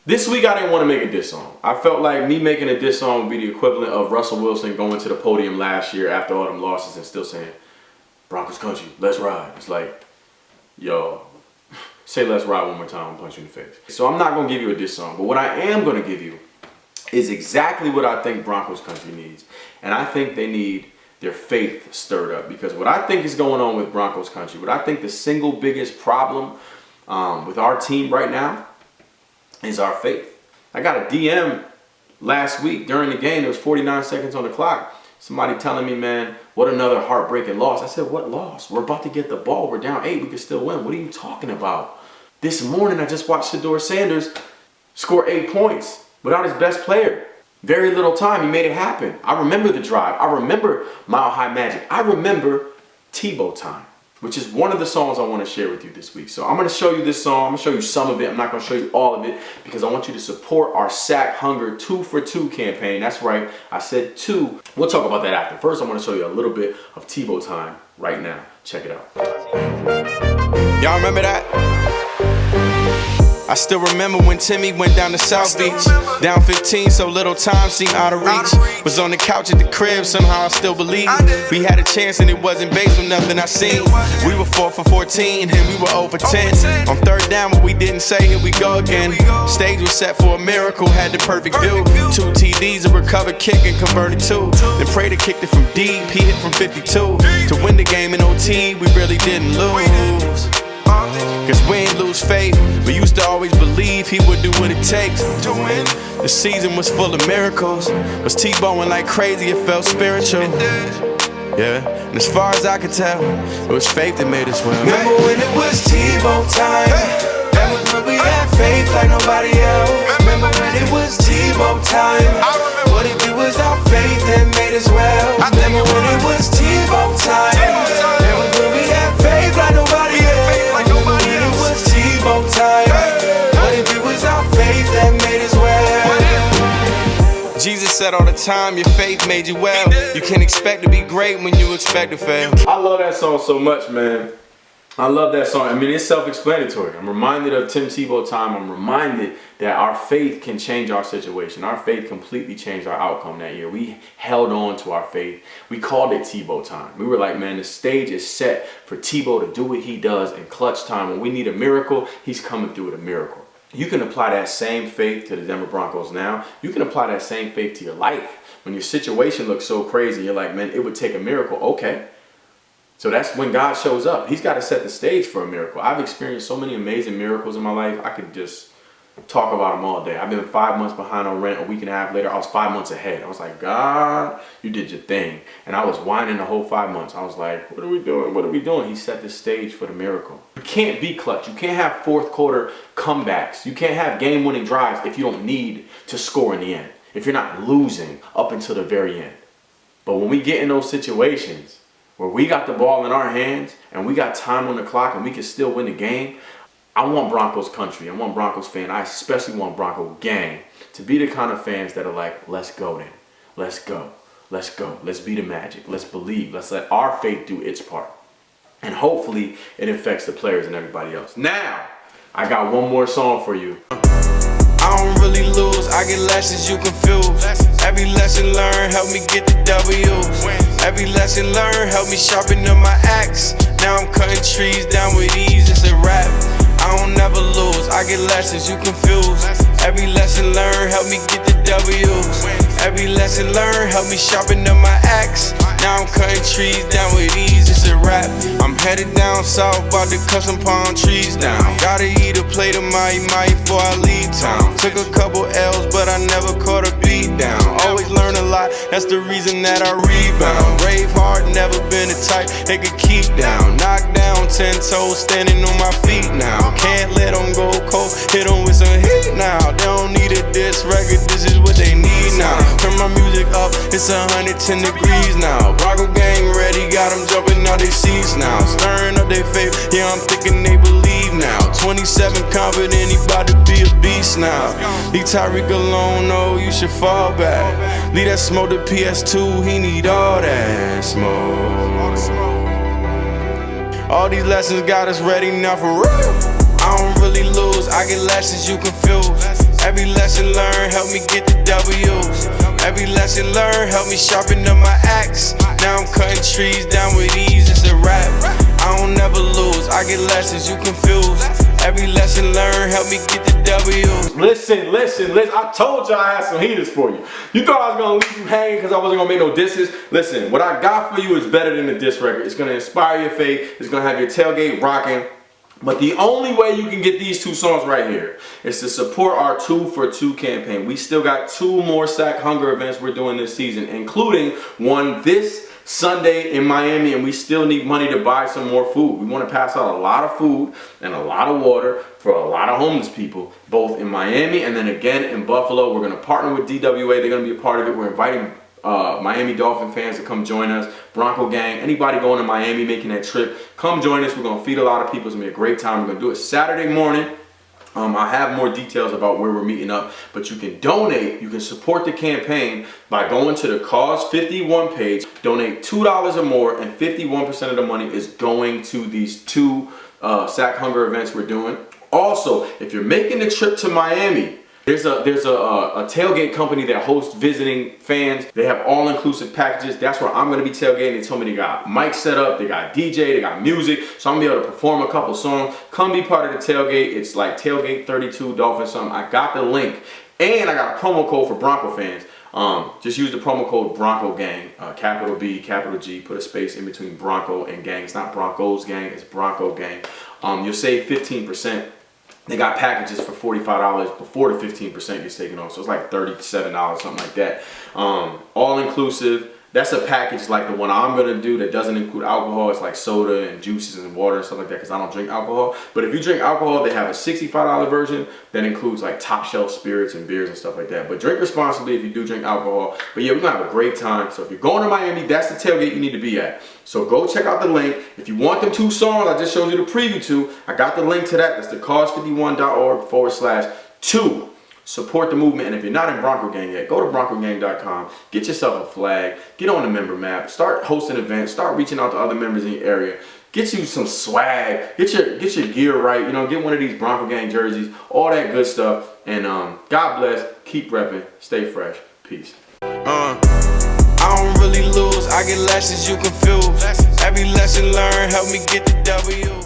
This week I didn't want to make a diss song. I felt like me making a diss song would be the equivalent of Russell Wilson going to the podium last year after all them losses and still saying, Broncos country, let's ride. It's like, yo, say let's ride one more time and punch you in the face. So I'm not going to give you a diss song, but what I am going to give you is exactly what I think Broncos country needs. And I think they need their faith stirred up, because what I think is going on with Broncos country, what I think the single biggest problem with our team right now is our faith. I got a DM last week during the game. There was 49 seconds on the clock. Somebody telling me, man, what another heartbreaking loss. I said, what loss? We're about to get the ball. We're down 8. We can still win. What are you talking about? This morning, I just watched Shedeur Sanders score 8 points without his best player. Very little time. He made it happen. I remember the drive. I remember Mile High Magic. I remember Tebow Time, which is one of the songs I want to share with you this week. So I'm going to show you this song. I'm going to show you some of it. I'm not going to show you all of it because I want you to support our Sack Hunger 2 for 2 campaign. That's right. I said 2. We'll talk about that after. First, I want to show you a little bit of Tebow Time right now. Check it out. Y'all remember that? I still remember when Timmy went down to South Beach. Down 15, so little time seemed out of reach. Was on the couch at the crib, somehow I still believe we had a chance and it wasn't based on nothing I seen. We were 4 for 14 and we were 0 for 10. On third down, what we didn't say, here we go again. Stage was set for a miracle, had the perfect view. 2 TDs, a recovered kick and converted 2. Then Prater kicked it from deep, he hit from 52. To win the game in OT, we really didn't lose. Cause we ain't lose faith. We used to always believe he would do what it takes to win. The season was full of miracles. Was Tebowing like crazy, it felt spiritual. Yeah, and as far as I could tell, it was faith that made us win. Remember when it was Tebow time? That was when we had faith like nobody else. Remember when it was Tebow time? What if it was our faith that made us well? Remember when it was Tebow time? That was when we had faith like nobody else. Remember when it was Tebow time? What if it was our faith that made us well? Jesus said all the time, your faith made you well. You can't expect to be great when you expect to fail. I love that song so much, man. I love that song. I mean, it's self-explanatory. I'm reminded of Tim Tebow Time. I'm reminded that our faith can change our situation. Our faith completely changed our outcome that year. We held on to our faith. We called it Tebow Time. We were like, man, the stage is set for Tebow to do what he does in clutch time. When we need a miracle, he's coming through with a miracle. You can apply that same faith to the Denver Broncos now. You can apply that same faith to your life. When your situation looks so crazy, you're like, man, it would take a miracle. Okay. So that's when God shows up. He's got to set the stage for a miracle. I've experienced so many amazing miracles in my life. I could just talk about them all day. I've been 5 months behind on rent. A week and a half later, I was 5 months ahead. I was like, God, you did your thing. And I was whining the whole 5 months. I was like, what are we doing? What are we doing? He set the stage for the miracle. You can't be clutch. You can't have fourth quarter comebacks. You can't have game-winning drives if you don't need to score in the end. If you're not losing up until the very end. But when we get in those situations where we got the ball in our hands and we got time on the clock and we can still win the game, I want Broncos country. I want Broncos fan. I especially want Bronco Gang to be the kind of fans that are like, let's go then. Let's go. Let's go. Let's be the magic. Let's believe. Let's let our faith do its part. And hopefully it affects the players and everybody else. Now, I got one more song for you. I don't really lose, I get lessons you confuse. Every lesson learned help me get the W's. Every lesson learned help me sharpen up my axe. Now I'm cutting trees down with ease, it's a rap. I don't never lose, I get lessons you confuse. Every lesson learned help me get the W's. Every lesson learned help me sharpen up my axe. Now I'm cutting trees down with ease, it's a rap. I'm headed down south, about to cut some palm trees down. Gotta eat a plate of my before I leave town. Took a couple L's, but I never caught a beat down. Always learn a lot, that's the reason that I rebound. Brave heart, never been the type they could keep down. Knock down 10 toes, standing on my feet now. Can't let them go cold, hit them with some heat now. They don't need a diss record, this is what they need now. Turn my music up, it's 110 degrees now. Bronco Gang ready, got them jumping out their seats now. Stirring up their faith, yeah, I'm thinking they believe now. 27 confident, he about to be a beast now. Leave Tyreek alone, no, you should fall back. Leave that smoke to PS2, he need all that smoke. All these lessons got us ready now for real. I don't really lose, I get lessons you confuse. Every lesson learned helped me get the W's. Every lesson learned helped me sharpen up my axe. Now I'm cutting trees down with ease, it's a rap. I don't never lose, I get lessons, you confused. Every lesson learned helped me get the W's. Listen. I told you I had some heaters for you. You thought I was gonna leave you hanging because I wasn't gonna make no disses. Listen, what I got for you is better than the diss record. It's gonna inspire your faith. It's gonna have your tailgate rocking. But the only way you can get these two songs right here is to support our 2 for 2 campaign. We still got 2 more Sack Hunger events we're doing this season, including one this Sunday in Miami, and we still need money to buy some more food. We want to pass out a lot of food and a lot of water for a lot of homeless people, both in Miami and then again in Buffalo. We're going to partner with DWA. They're going to be a part of it. We're inviting Miami Dolphin fans to come join us. Bronco Gang, anybody going to Miami making that trip, come join us. We're going to feed a lot of people. It's going to be a great time. We're going to do it Saturday morning. I have more details about where we're meeting up, but you can donate, you can support the campaign by going to the Cause 51 page, donate $2 or more, and 51% of the money is going to these 2 Sack Hunger events we're doing. Also, if you're making the trip to Miami, there's a tailgate company that hosts visiting fans. They have all-inclusive packages. That's where I'm gonna be tailgating. They told me they got mic set up, they got DJ, they got music, so I'm gonna be able to perform a couple songs. Come be part of the tailgate. It's like Tailgate 32 Dolphin something. I got the link, and I got a promo code for Bronco fans. Just use the promo code Bronco Gang, capital B, capital G, put a space in between Bronco and Gang. It's not Broncos Gang, it's Bronco Gang. You'll save 15%. They got packages for $45 before the 15% gets taken off. So it's like $37, something like that. All inclusive. That's a package like the one I'm gonna do that doesn't include alcohol. It's like soda and juices and water and stuff like that because I don't drink alcohol. But if you drink alcohol, they have a $65 version that includes like top shelf spirits and beers and stuff like that. But drink responsibly if you do drink alcohol. But yeah, we're gonna have a great time. So if you're going to Miami, that's the tailgate you need to be at. So go check out the link. If you want them 2 songs I just showed you the preview to, I got the link to that. That's the cause51.org/2. Support the movement, and if you're not in Bronco Gang yet, go to broncogang.com, get yourself a flag, get on the member map, start hosting events, start reaching out to other members in your area, get you some swag, get your gear right, you know, get one of these Bronco Gang jerseys, all that good stuff, and God bless, keep repping, stay fresh, peace. I don't really lose, I get lessons, you confused. Every lesson learned helped me get the W.